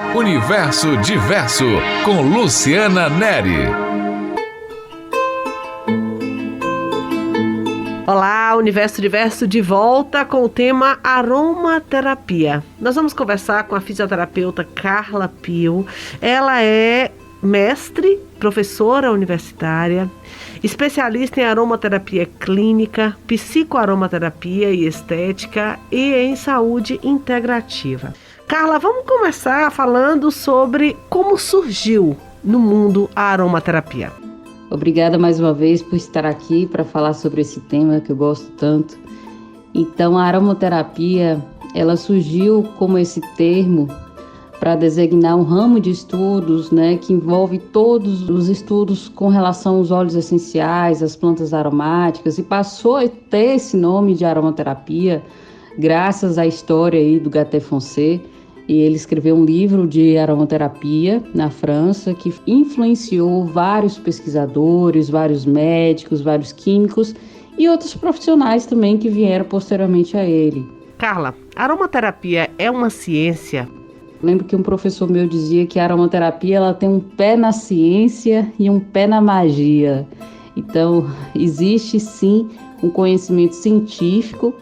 Universo Diverso, com Luciana Neri. Olá, Universo Diverso de volta com o tema aromaterapia. Nós vamos conversar com a fisioterapeuta Carla Pio. Ela é mestre, professora universitária, especialista em aromaterapia clínica, psicoaromaterapia e estética e em saúde integrativa. Carla, vamos começar falando sobre como surgiu no mundo a aromaterapia. Obrigada mais uma vez por estar aqui para falar sobre esse tema que eu gosto tanto. Então, a aromaterapia, ela surgiu como esse termo para designar um ramo de estudos, que envolve todos os estudos com relação aos óleos essenciais, às plantas aromáticas, e passou a ter esse nome de aromaterapia graças à história aí do Gaté Fonseca. E ele escreveu um livro de aromaterapia na França que influenciou vários pesquisadores, vários médicos, vários químicos e outros profissionais também que vieram posteriormente a ele. Carla, a aromaterapia é uma ciência? Lembro que um professor meu dizia que a aromaterapia ela tem um pé na ciência e um pé na magia. Então, existe sim um conhecimento científico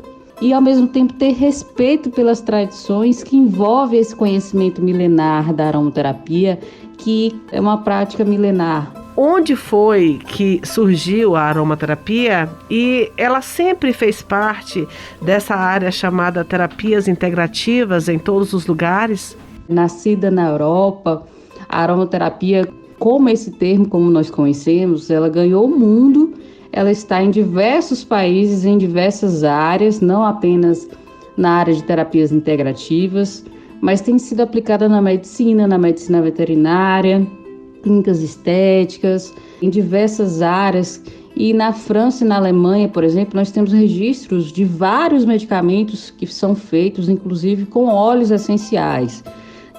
e, ao mesmo tempo, ter respeito pelas tradições que envolve esse conhecimento milenar da aromaterapia, que é uma prática milenar. Onde foi que surgiu a aromaterapia e ela sempre fez parte dessa área chamada terapias integrativas em todos os lugares? Nascida na Europa, a aromaterapia, como esse termo, como nós conhecemos, ela ganhou o mundo. Ela está em diversos países, em diversas áreas, não apenas na área de terapias integrativas, mas tem sido aplicada na medicina veterinária, clínicas estéticas, em diversas áreas. E na França e na Alemanha, por exemplo, nós temos registros de vários medicamentos que são feitos, inclusive com óleos essenciais,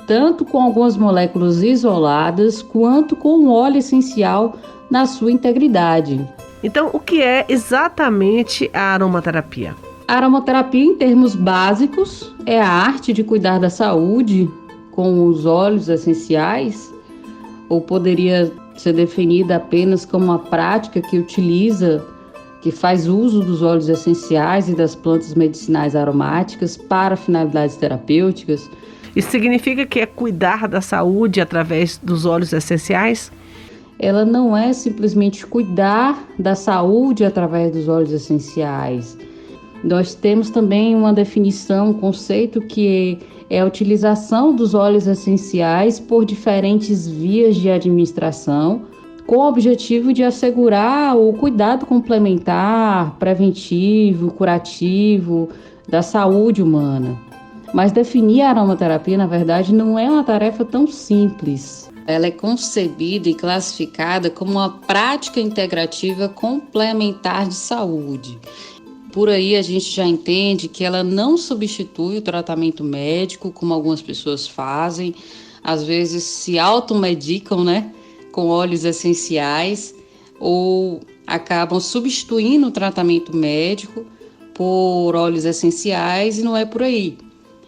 tanto com algumas moléculas isoladas, quanto com o óleo essencial na sua integridade. Então, o que é exatamente a aromaterapia? A aromaterapia, em termos básicos, é a arte de cuidar da saúde com os óleos essenciais, ou poderia ser definida apenas como uma prática que faz uso dos óleos essenciais e das plantas medicinais aromáticas para finalidades terapêuticas. Isso significa que é cuidar da saúde através dos óleos essenciais? Ela não é simplesmente cuidar da saúde através dos óleos essenciais. Nós temos também uma definição, um conceito que é a utilização dos óleos essenciais por diferentes vias de administração, com o objetivo de assegurar o cuidado complementar, preventivo, curativo da saúde humana. Mas definir a aromaterapia, na verdade, não é uma tarefa tão simples. Ela é concebida e classificada como uma prática integrativa complementar de saúde. Por aí a gente já entende que ela não substitui o tratamento médico, como algumas pessoas fazem. Às vezes se automedicam, com óleos essenciais ou acabam substituindo o tratamento médico por óleos essenciais e não é por aí.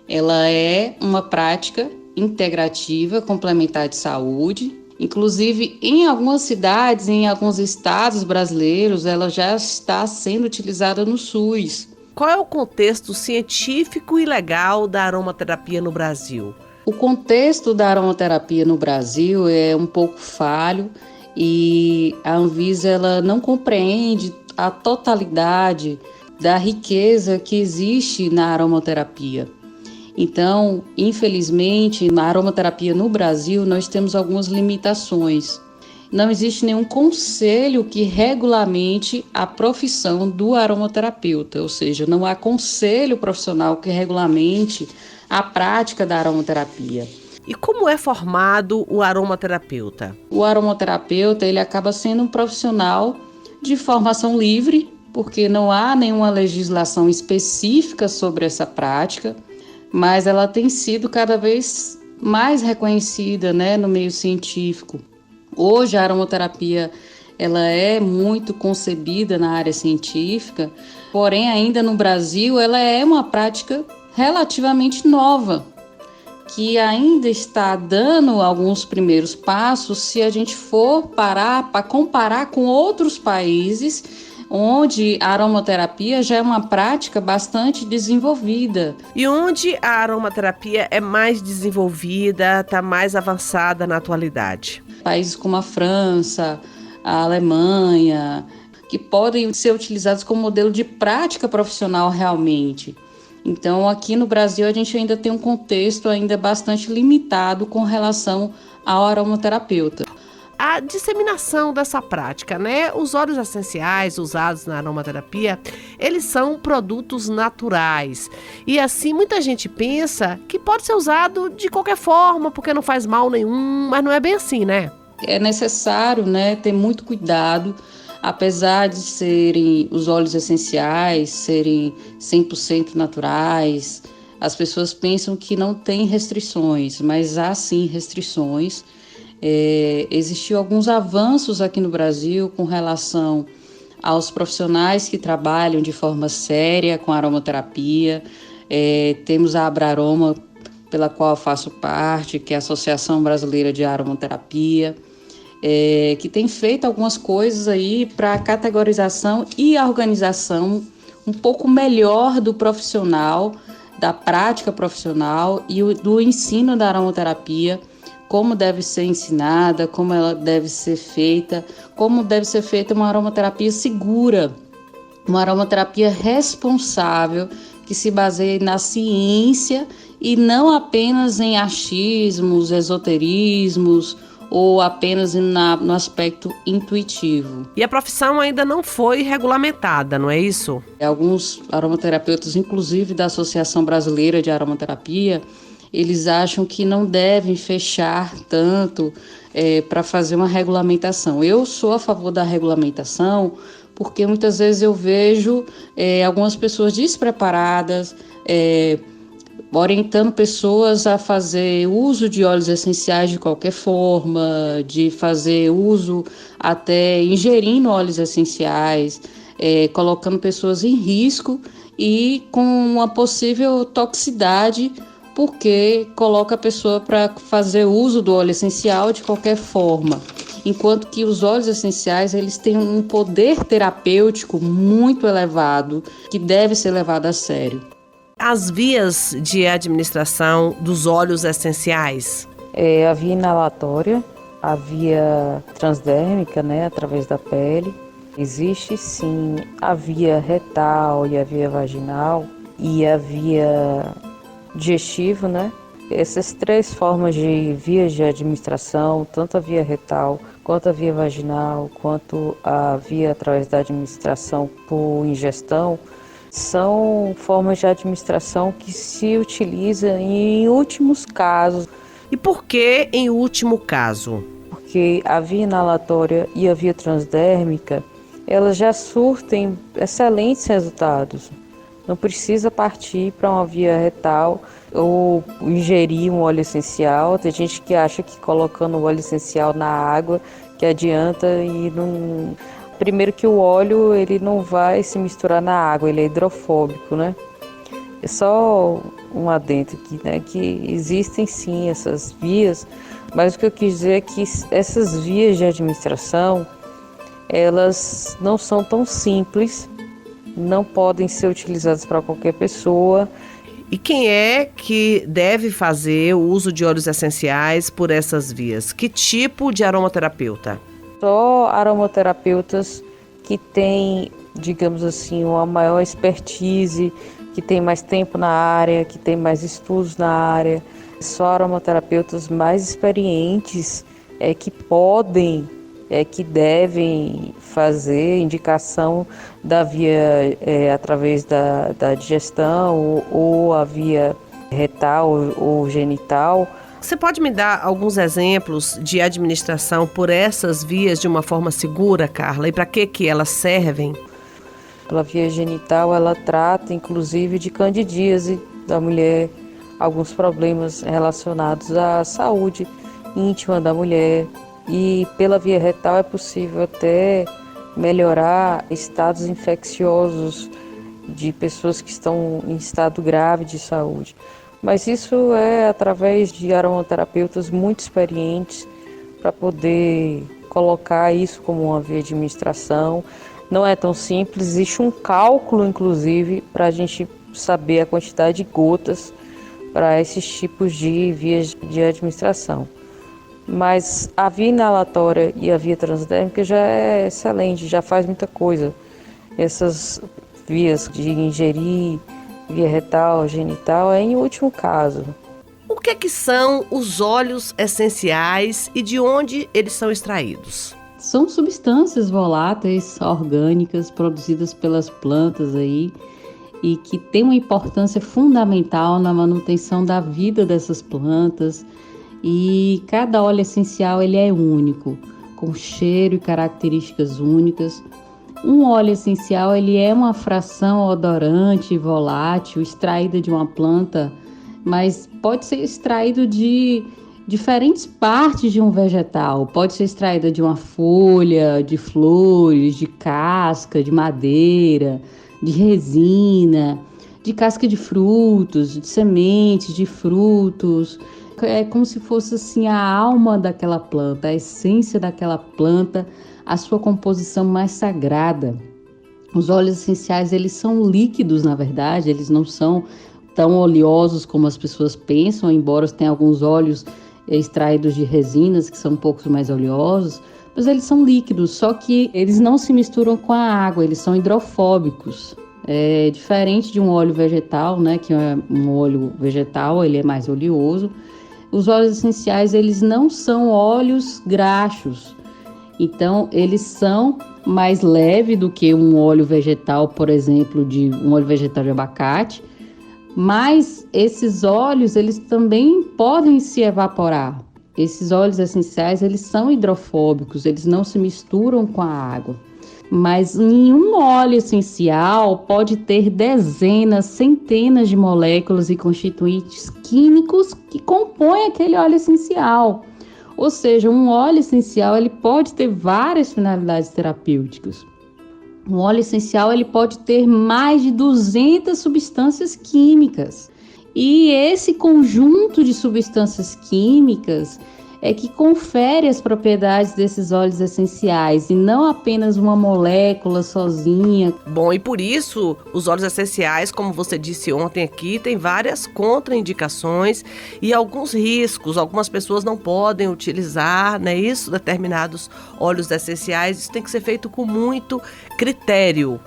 Ela é uma prática integrativa, complementar de saúde. Inclusive, em algumas cidades, em alguns estados brasileiros, ela já está sendo utilizada no SUS. Qual é o contexto científico e legal da aromaterapia no Brasil? O contexto da aromaterapia no Brasil é um pouco falho e a Anvisa ela não compreende a totalidade da riqueza que existe na aromaterapia. Então, infelizmente, na aromaterapia no Brasil, nós temos algumas limitações. Não existe nenhum conselho que regulamente a profissão do aromaterapeuta, ou seja, não há conselho profissional que regulamente a prática da aromaterapia. E como é formado o aromaterapeuta? O aromaterapeuta, ele acaba sendo um profissional de formação livre, porque não há nenhuma legislação específica sobre essa prática, mas ela tem sido cada vez mais reconhecida, no meio científico. Hoje a aromaterapia ela é muito concebida na área científica, porém ainda no Brasil ela é uma prática relativamente nova, que ainda está dando alguns primeiros passos se a gente for parar para comparar com outros países onde a aromaterapia já é uma prática bastante desenvolvida. E onde a aromaterapia é mais desenvolvida, está mais avançada na atualidade? Países como a França, a Alemanha, que podem ser utilizados como modelo de prática profissional realmente. Então, aqui no Brasil, a gente ainda tem um contexto ainda bastante limitado com relação ao aromaterapeuta. A disseminação dessa prática, né? Os óleos essenciais usados na aromaterapia, eles são produtos naturais. E assim, muita gente pensa que pode ser usado de qualquer forma, porque não faz mal nenhum, mas não é bem assim, né? É necessário, né, ter muito cuidado, apesar de serem os óleos essenciais, serem 100% naturais. As pessoas pensam que não tem restrições, mas há sim restrições. Existiu alguns avanços aqui no Brasil com relação aos profissionais que trabalham de forma séria com aromaterapia. Temos a Abraroma, pela qual eu faço parte, que é a Associação Brasileira de Aromaterapia, que tem feito algumas coisas aí para a categorização e a organização um pouco melhor do profissional, da prática profissional e do ensino da aromaterapia, como deve ser ensinada, como ela deve ser feita, como deve ser feita uma aromaterapia segura, uma aromaterapia responsável, que se baseie na ciência e não apenas em achismos, esoterismos ou apenas no aspecto intuitivo. E a profissão ainda não foi regulamentada, não é isso? Alguns aromaterapeutas, inclusive da Associação Brasileira de Aromaterapia, eles acham que não devem fechar tanto para fazer uma regulamentação. Eu sou a favor da regulamentação porque muitas vezes eu vejo algumas pessoas despreparadas, orientando pessoas a fazer uso de óleos essenciais de qualquer forma, de fazer uso até ingerindo óleos essenciais, colocando pessoas em risco e com uma possível toxicidade, porque coloca a pessoa para fazer uso do óleo essencial de qualquer forma. Enquanto que os óleos essenciais, eles têm um poder terapêutico muito elevado, que deve ser levado a sério. As vias de administração dos óleos essenciais? A via inalatória, a via transdérmica, né, através da pele. Existe sim a via retal e a via vaginal e a via digestivo, né? Essas três formas de vias de administração, tanto a via retal, quanto a via vaginal, quanto a via através da administração por ingestão, são formas de administração que se utiliza em últimos casos. E por que em último caso? Porque a via inalatória e a via transdérmica, elas já surtem excelentes resultados. Não precisa partir para uma via retal ou ingerir um óleo essencial. Tem gente que acha que colocando o óleo essencial na água que adianta e não... Primeiro que o óleo ele não vai se misturar na água, ele é hidrofóbico, né? É só um adendo aqui, né? Que existem sim essas vias, mas o que eu quis dizer é que essas vias de administração, elas não são tão simples, não podem ser utilizadas para qualquer pessoa. E quem é que deve fazer o uso de óleos essenciais por essas vias? Que tipo de aromaterapeuta? Só aromaterapeutas que têm, digamos assim, uma maior expertise, que têm mais tempo na área, que têm mais estudos na área. Só aromaterapeutas mais experientes que podem, que devem fazer indicação da via através da digestão ou a via retal ou genital. Você pode me dar alguns exemplos de administração por essas vias de uma forma segura, Carla? E para que elas servem? Pela via genital, ela trata inclusive de candidíase da mulher, alguns problemas relacionados à saúde íntima da mulher. E pela via retal é possível até melhorar estados infecciosos de pessoas que estão em estado grave de saúde. Mas isso é através de aromaterapeutas muito experientes para poder colocar isso como uma via de administração. Não é tão simples, existe um cálculo, inclusive, para a gente saber a quantidade de gotas para esses tipos de vias de administração. Mas a via inalatória e a via transdérmica já é excelente, já faz muita coisa. Essas vias de ingerir, via retal, genital, é em último caso. O que são os óleos essenciais e de onde eles são extraídos? São substâncias voláteis orgânicas produzidas pelas plantas aí e que têm uma importância fundamental na manutenção da vida dessas plantas. E cada óleo essencial ele é único, com cheiro e características únicas. Um óleo essencial ele é uma fração odorante volátil extraída de uma planta, mas pode ser extraído de diferentes partes de um vegetal. Pode ser extraída de uma folha, de flores, de casca, de madeira, de resina, de casca de frutos, de sementes, de frutos. É como se fosse assim a alma daquela planta, a essência daquela planta, a sua composição mais sagrada. Os óleos essenciais, eles são líquidos, na verdade, eles não são tão oleosos como as pessoas pensam, embora tenha alguns óleos extraídos de resinas que são um pouco mais oleosos, mas eles são líquidos, só que eles não se misturam com a água, eles são hidrofóbicos. É diferente de um óleo vegetal, né, que é um óleo vegetal, ele é mais oleoso. Os óleos essenciais, eles não são óleos graxos, então eles são mais leves do que um óleo vegetal, por exemplo, de um óleo vegetal de abacate, mas esses óleos, eles também podem se evaporar. Esses óleos essenciais, eles são hidrofóbicos, eles não se misturam com a água. Mas nenhum óleo essencial pode ter dezenas, centenas de moléculas e constituintes químicos que compõem aquele óleo essencial. Ou seja, um óleo essencial ele pode ter várias finalidades terapêuticas. Um óleo essencial ele pode ter mais de 200 substâncias químicas. E esse conjunto de substâncias químicas é que confere as propriedades desses óleos essenciais e não apenas uma molécula sozinha. Bom, e por isso, os óleos essenciais, como você disse ontem aqui, tem várias contraindicações e alguns riscos. Algumas pessoas não podem utilizar, né, determinados óleos essenciais. Isso tem que ser feito com muito critério.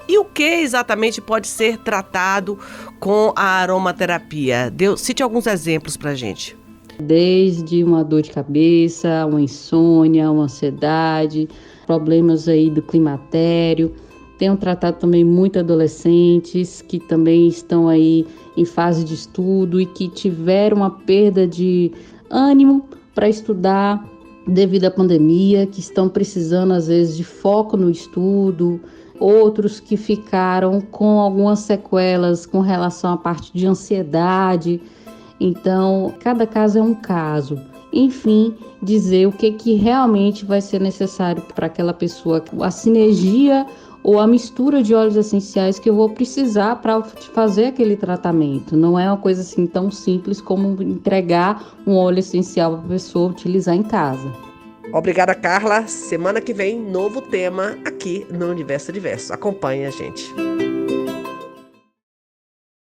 E o que exatamente pode ser tratado com a aromaterapia? Cite alguns exemplos pra gente. Desde uma dor de cabeça, uma insônia, uma ansiedade, problemas aí do climatério. Tenho tratado também muito adolescentes que também estão aí em fase de estudo e que tiveram uma perda de ânimo para estudar devido à pandemia, que estão precisando às vezes de foco no estudo, outros que ficaram com algumas sequelas com relação à parte de ansiedade. Então, cada caso é um caso. Enfim, dizer o que realmente vai ser necessário para aquela pessoa, a sinergia ou a mistura de óleos essenciais que eu vou precisar para fazer aquele tratamento. Não é uma coisa assim tão simples como entregar um óleo essencial para a pessoa utilizar em casa. Obrigada, Carla. Semana que vem, novo tema aqui no Universo Diverso. Acompanhe a gente.